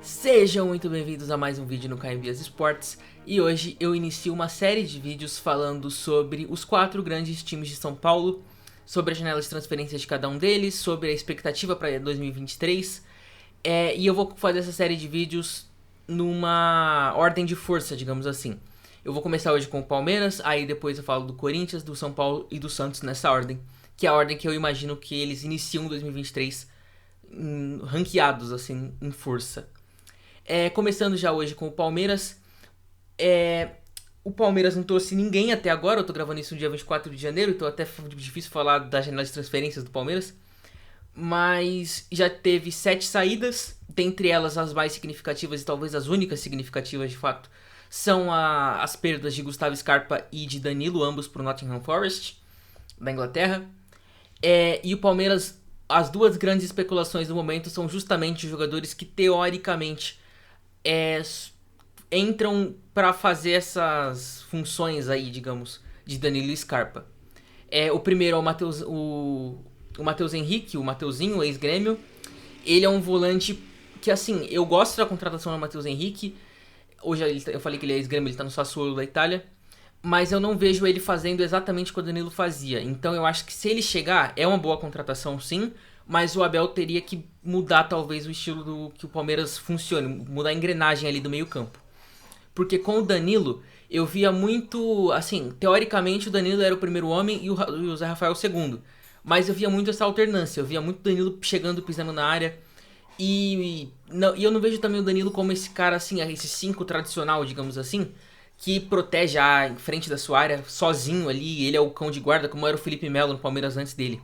Sejam muito bem-vindos a mais um vídeo no KMBS Esportes. E hoje eu inicio uma série de vídeos falando sobre os 4 grandes times de São Paulo, sobre a janela de transferência de cada um deles, sobre a expectativa para 2023. E eu vou fazer essa série de vídeos numa ordem de força, digamos assim. Eu vou começar hoje com o Palmeiras, aí depois eu falo do Corinthians, do São Paulo e do Santos nessa ordem, que é a ordem que eu imagino que eles iniciam 2023 ranqueados, assim, em força. Começando já hoje com o Palmeiras. O Palmeiras não trouxe ninguém até agora. Eu tô gravando isso no dia 24 de janeiro, então até difícil falar da janela de transferências do Palmeiras. Mas já teve 7 saídas, dentre elas as mais significativas e talvez as únicas significativas de fato são as perdas de Gustavo Scarpa e de Danilo, ambos pro Nottingham Forest, da Inglaterra. E o Palmeiras, as duas grandes especulações do momento são justamente os jogadores que teoricamente entram para fazer essas funções aí, digamos, de Danilo e Scarpa. O primeiro é o Matheus Henrique, o Mateuzinho, ex-Grêmio. Ele é um volante que, assim, eu gosto da contratação do Matheus Henrique. Hoje eu falei que ele é ex-Grêmio, ele tá no Sassuolo da Itália. Mas eu não vejo ele fazendo exatamente o que o Danilo fazia. Então eu acho que se ele chegar, é uma boa contratação sim, mas o Abel teria que mudar talvez o estilo do que o Palmeiras funcione, mudar a engrenagem ali do meio campo. Porque com o Danilo, eu via muito, assim, teoricamente o Danilo era o primeiro homem e o Zé Rafael o segundo. Mas eu via muito essa alternância, eu via muito o Danilo chegando, pisando na área. E eu não vejo também o Danilo como esse cara, assim, esse 5 tradicional, digamos assim, que protege em frente da sua área, sozinho ali, ele é o cão de guarda, como era o Felipe Melo no Palmeiras antes dele.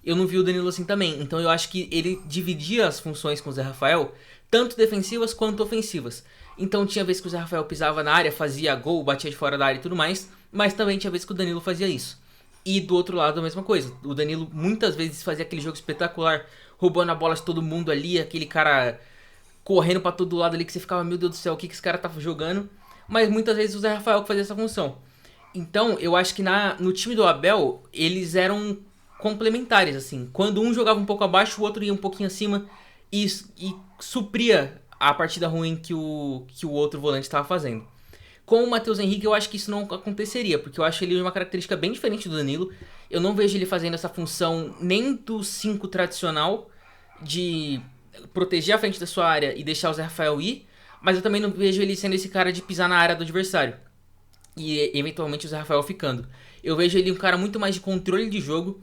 Eu não vi o Danilo assim também, então eu acho que ele dividia as funções com o Zé Rafael, tanto defensivas quanto ofensivas. Então tinha vez que o Zé Rafael pisava na área, fazia gol, batia de fora da área e tudo mais, mas também tinha vez que o Danilo fazia isso. E do outro lado a mesma coisa, o Danilo muitas vezes fazia aquele jogo espetacular, roubando a bola de todo mundo ali, aquele cara correndo pra todo lado ali que você ficava, meu Deus do céu, o que esse cara tá jogando? Mas muitas vezes o Zé Rafael que fazia essa função. Então, eu acho que no time do Abel, eles complementares, assim. Quando um jogava um pouco abaixo, o outro ia um pouquinho acima e supria a partida ruim que o outro volante estava fazendo. Com o Matheus Henrique, eu acho que isso não aconteceria, porque eu acho ele uma característica bem diferente do Danilo. Eu não vejo ele fazendo essa função nem do 5 tradicional, de proteger a frente da sua área e deixar o Zé Rafael ir, mas eu também não vejo ele sendo esse cara de pisar na área do adversário e eventualmente o Zé Rafael ficando. Eu vejo ele um cara muito mais de controle de jogo,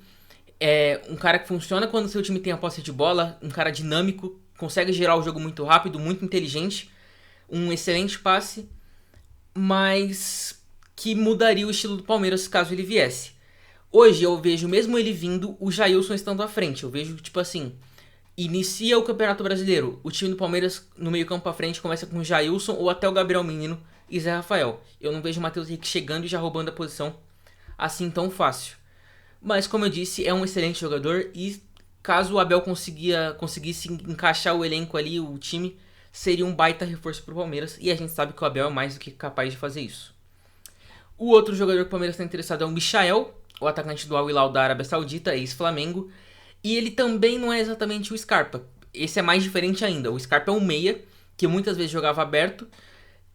um cara que funciona quando seu time tem a posse de bola, um cara dinâmico, consegue gerar o jogo muito rápido, muito inteligente, um excelente passe, mas que mudaria o estilo do Palmeiras caso ele viesse. Hoje eu vejo, mesmo ele vindo, o Jailson estando à frente. Eu vejo, tipo assim, inicia o Campeonato Brasileiro, o time do Palmeiras no meio campo à frente começa com o Jailson ou até o Gabriel Menino e Zé Rafael. Eu não vejo o Matheus Henrique chegando e já roubando a posição assim tão fácil. Mas como eu disse, é um excelente jogador e caso o Abel conseguisse encaixar o elenco ali, o time, seria um baita reforço pro Palmeiras e a gente sabe que o Abel é mais do que capaz de fazer isso. O outro jogador que o Palmeiras está interessado é o Michael, o atacante do Al Hilal da Arábia Saudita, ex-Flamengo. E ele também não é exatamente o Scarpa. Esse é mais diferente ainda. O Scarpa é um meia, que muitas vezes jogava aberto.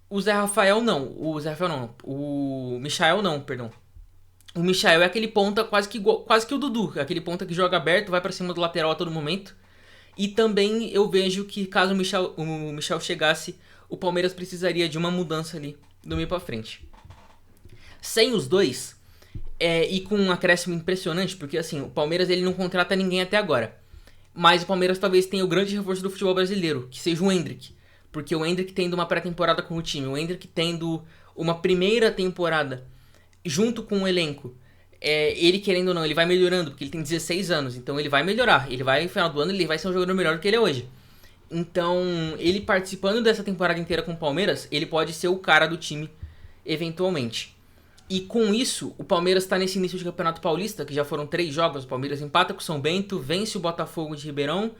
O Zé Rafael não. O Michael não, perdão. O Michael é aquele ponta quase que o Dudu. Aquele ponta que joga aberto, vai pra cima do lateral a todo momento. E também eu vejo que caso o Michael chegasse, o Palmeiras precisaria de uma mudança ali do meio pra frente. Sem os dois, e com um acréscimo impressionante, porque assim, o Palmeiras ele não contrata ninguém até agora. Mas o Palmeiras talvez tenha o grande reforço do futebol brasileiro, que seja o Endrick. Porque o Endrick tendo uma pré-temporada com o time, o Endrick tendo uma primeira temporada junto com o elenco, ele querendo ou não, ele vai melhorando, porque ele tem 16 anos, então ele vai melhorar. Ele vai, no final do ano, ele vai ser um jogador melhor do que ele é hoje. Então, ele participando dessa temporada inteira com o Palmeiras, ele pode ser o cara do time, eventualmente. E com isso, o Palmeiras está nesse início de Campeonato Paulista, que já foram 3 jogos. O Palmeiras empata com o São Bento, vence o Botafogo de Ribeirão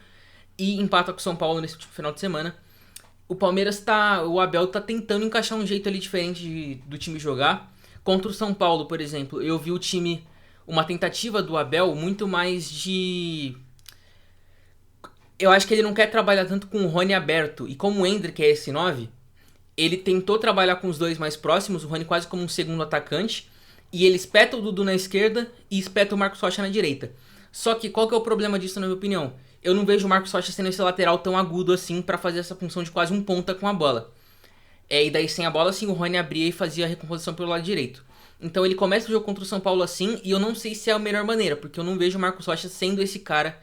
e empata com o São Paulo nesse final de semana. O Abel tá tentando encaixar um jeito ali diferente do time jogar. Contra o São Paulo, por exemplo, eu vi uma tentativa do Abel muito mais de Eu acho que ele não quer trabalhar tanto com o Rony aberto. E como o Endrick é esse 9, ele tentou trabalhar com os dois mais próximos, o Rony quase como um segundo atacante. E ele espeta o Dudu na esquerda e espeta o Marcos Rocha na direita. Só que qual que é o problema disso, na minha opinião? Eu não vejo o Marcos Rocha sendo esse lateral tão agudo assim pra fazer essa função de quase um ponta com a bola. E daí sem a bola, assim, o Rony abria e fazia a recomposição pelo lado direito. Então ele começa o jogo contra o São Paulo assim, e eu não sei se é a melhor maneira, porque eu não vejo o Marcos Rocha sendo esse cara.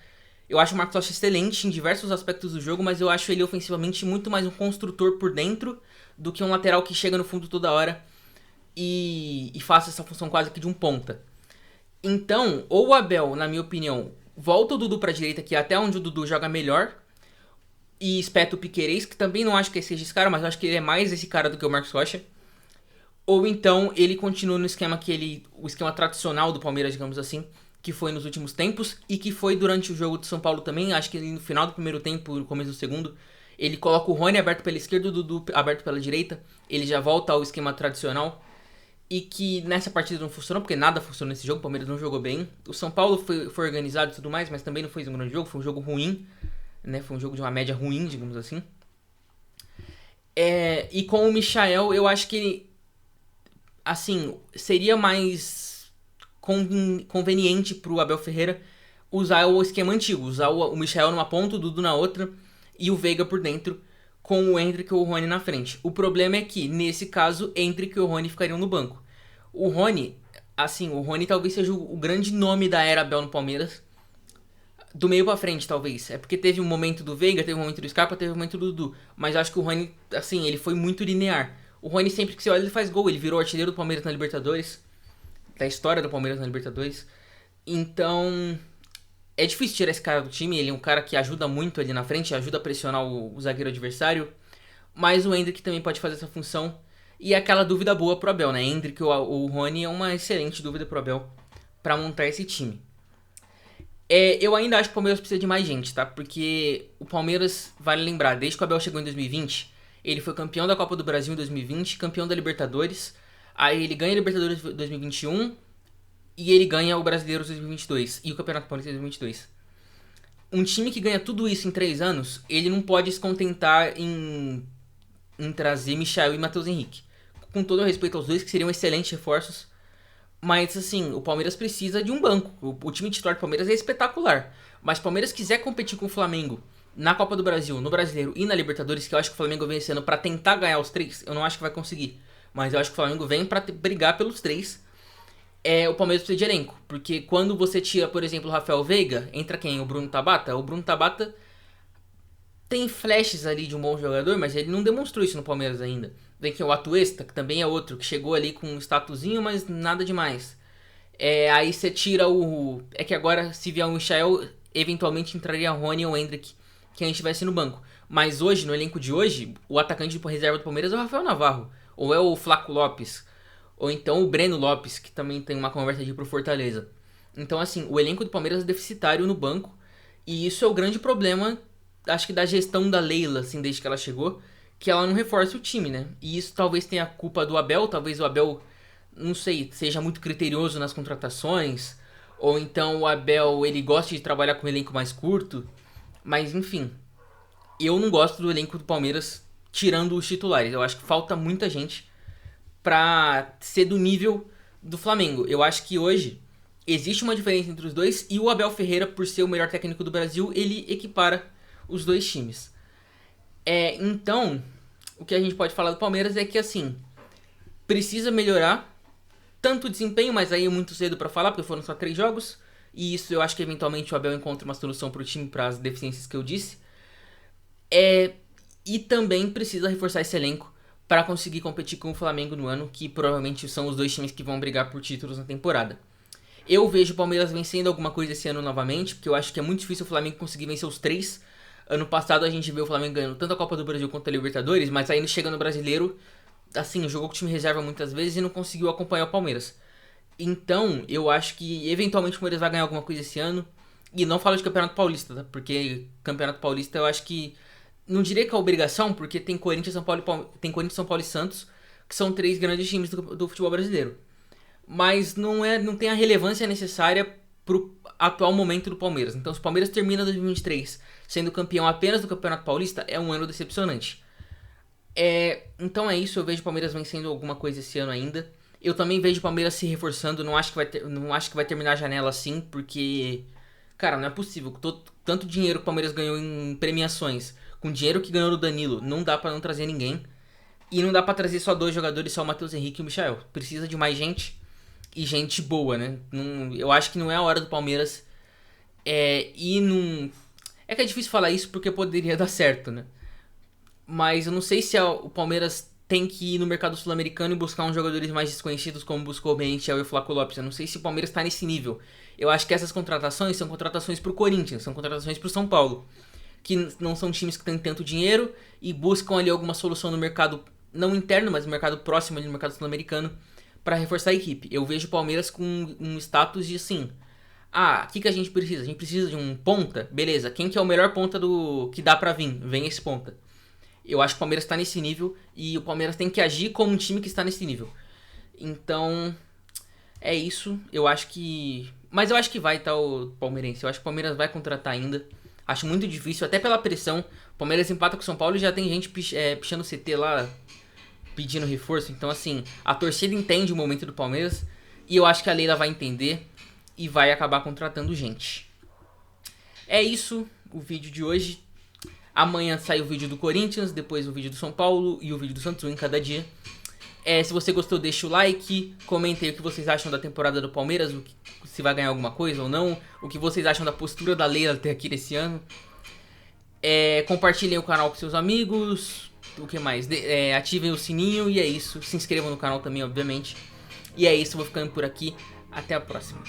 Eu acho o Marcos Rocha excelente em diversos aspectos do jogo, mas eu acho ele ofensivamente muito mais um construtor por dentro do que um lateral que chega no fundo toda hora e faça essa função quase que de um ponta. Então, ou o Abel, na minha opinião, volta o Dudu pra direita, que é até onde o Dudu joga melhor, e espeta o Piquerez, que também não acho que seja esse cara, mas acho que ele é mais esse cara do que o Marcos Rocha. Ou então ele continua no esquema o esquema tradicional do Palmeiras, digamos assim, que foi nos últimos tempos e que foi durante o jogo de São Paulo também. Acho que no final do primeiro tempo, no começo do segundo, ele coloca o Rony aberto pela esquerda, o Dudu aberto pela direita. Ele já volta ao esquema tradicional. E que nessa partida não funcionou, porque nada funcionou nesse jogo, o Palmeiras não jogou bem. O São Paulo foi organizado e tudo mais, mas também não foi um grande jogo, foi um jogo ruim, né? Foi um jogo de uma média ruim, digamos assim. E com o Michael, eu acho que, assim, seria mais conveniente pro Abel Ferreira usar o esquema antigo, usar o Michael numa ponta, o Dudu na outra e o Veiga por dentro, com o Endrick ou o Rony na frente. O problema é que, nesse caso, Endrick e o Rony ficariam no banco. O Rony, assim, o Rony talvez seja o grande nome da era Abel no Palmeiras. Do meio pra frente, talvez. É porque teve um momento do Veiga, teve um momento do Scarpa, teve um momento do Dudu. Mas eu acho que o Rony, assim, ele foi muito linear. O Rony sempre que você olha, ele faz gol. Ele virou artilheiro do Palmeiras na Libertadores. Da história do Palmeiras na Libertadores. Então, é difícil tirar esse cara do time. Ele é um cara que ajuda muito ali na frente, ajuda a pressionar o zagueiro adversário. Mas o Endrick também pode fazer essa função. E é aquela dúvida boa pro Abel, né? Endrick ou o Rony é uma excelente dúvida pro Abel pra montar esse time. Eu ainda acho que o Palmeiras precisa de mais gente, tá? Porque o Palmeiras, vale lembrar, desde que o Abel chegou em 2020, ele foi campeão da Copa do Brasil em 2020, campeão da Libertadores, aí ele ganha a Libertadores 2021 e ele ganha o Brasileiro 2022 e o Campeonato Paulista 2022. Um time que ganha tudo isso em 3 anos, ele não pode se contentar em trazer Michael e Matheus Henrique. Com todo o respeito aos dois, que seriam excelentes reforços, mas, assim, o Palmeiras precisa de um banco. O time titular do Palmeiras é espetacular. Mas se o Palmeiras quiser competir com o Flamengo na Copa do Brasil, no Brasileiro e na Libertadores, que eu acho que o Flamengo vem esse ano pra tentar ganhar os 3, eu não acho que vai conseguir. Mas eu acho que o Flamengo vem pra brigar pelos 3. O Palmeiras precisa de elenco. Porque quando você tira, por exemplo, o Rafael Veiga, entra quem? O Bruno Tabata? O Bruno Tabata tem flashes ali de um bom jogador, mas ele não demonstrou isso no Palmeiras ainda. Vem que o Atuesta, que também é outro, que chegou ali com um statuzinho, mas nada demais. Aí você tira o... É que agora, se vier o Michael, eventualmente entraria Rony ou Endrick, que a gente tivesse no banco. Mas hoje, no elenco de hoje, o atacante de reserva do Palmeiras é o Rafael Navarro. Ou é o Flaco Lopes. Ou então o Breno Lopes, que também tem uma conversa de ir pro Fortaleza. Então, assim, o elenco do Palmeiras é deficitário no banco. E isso é o grande problema, acho que da gestão da Leila, assim, desde que ela chegou, que ela não reforça o time, né? E isso talvez tenha a culpa do Abel, talvez o Abel, não sei, seja muito criterioso nas contratações, ou então o Abel, ele gosta de trabalhar com um elenco mais curto, mas enfim, eu não gosto do elenco do Palmeiras tirando os titulares, eu acho que falta muita gente pra ser do nível do Flamengo. Eu acho que hoje existe uma diferença entre os dois e o Abel Ferreira, por ser o melhor técnico do Brasil, ele equipara os dois times. Então, o que a gente pode falar do Palmeiras é que, assim, precisa melhorar tanto o desempenho, mas aí é muito cedo pra falar, porque foram só 3 jogos, e isso eu acho que eventualmente o Abel encontra uma solução pro time, para as deficiências que eu disse. E também precisa reforçar esse elenco para conseguir competir com o Flamengo no ano, que provavelmente são os dois times que vão brigar por títulos na temporada. Eu vejo o Palmeiras vencendo alguma coisa esse ano novamente, porque eu acho que é muito difícil o Flamengo conseguir vencer os 3. Ano passado a gente viu o Flamengo ganhando tanto a Copa do Brasil quanto a Libertadores, mas aí chega no Brasileiro, assim, jogou com o time reserva muitas vezes e não conseguiu acompanhar o Palmeiras. Então, eu acho que eventualmente o Palmeiras vai ganhar alguma coisa esse ano. E não falo de Campeonato Paulista, tá? Porque Campeonato Paulista eu acho que... Não diria que é obrigação, porque tem Corinthians, São Paulo, tem Corinthians, São Paulo e Santos, que são 3 grandes times do futebol brasileiro. Mas não tem a relevância necessária atual momento do Palmeiras. Então, se o Palmeiras termina 2023 sendo campeão apenas do Campeonato Paulista, é um ano decepcionante. Então é isso, eu vejo o Palmeiras vencendo alguma coisa esse ano ainda. Eu também vejo o Palmeiras se reforçando, não acho que vai terminar a janela assim, porque, cara, não é possível. Tanto dinheiro que o Palmeiras ganhou em premiações, com dinheiro que ganhou do Danilo, não dá pra não trazer ninguém. E não dá pra trazer só 2 jogadores, só o Matheus Henrique e o Michael. Precisa de mais gente, e gente boa, né? Eu acho que não é a hora do Palmeiras ir num... É que é difícil falar isso porque poderia dar certo, né? Mas eu não sei se o Palmeiras tem que ir no mercado sul-americano e buscar uns jogadores mais desconhecidos, como buscou o Benítez e o Flávio Lopes. Eu não sei se o Palmeiras tá nesse nível. Eu acho que essas contratações são contratações pro Corinthians, são contratações pro São Paulo, que não são times que têm tanto dinheiro e buscam ali alguma solução no mercado, não interno, mas no mercado próximo, ali no mercado sul-americano, para reforçar a equipe. Eu vejo o Palmeiras com um status de assim... Ah, o que a gente precisa? A gente precisa de um ponta? Beleza, quem que é o melhor ponta que dá pra vir? Vem esse ponta. Eu acho que o Palmeiras tá nesse nível e o Palmeiras tem que agir como um time que está nesse nível. Então, é isso. Eu acho que... Mas eu acho que vai, tá, o palmeirense. Eu acho que o Palmeiras vai contratar ainda. Acho muito difícil, até pela pressão. O Palmeiras empata com o São Paulo e já tem gente pichando o CT lá, pedindo reforço. Então, assim, a torcida entende o momento do Palmeiras e eu acho que a Leila vai entender e vai acabar contratando gente. É isso, o vídeo de hoje. Amanhã sai o vídeo do Corinthians, depois o vídeo do São Paulo e o vídeo do Santos, um em cada dia. Se você gostou, deixa o like, comentem aí o que vocês acham da temporada do Palmeiras, se vai ganhar alguma coisa ou não, o que vocês acham da postura da Leila até aqui nesse ano. Compartilhem o canal com seus amigos, o que mais? Ativem o sininho e é isso. Se inscrevam no canal também, obviamente. E é isso, vou ficando por aqui. Até a próxima.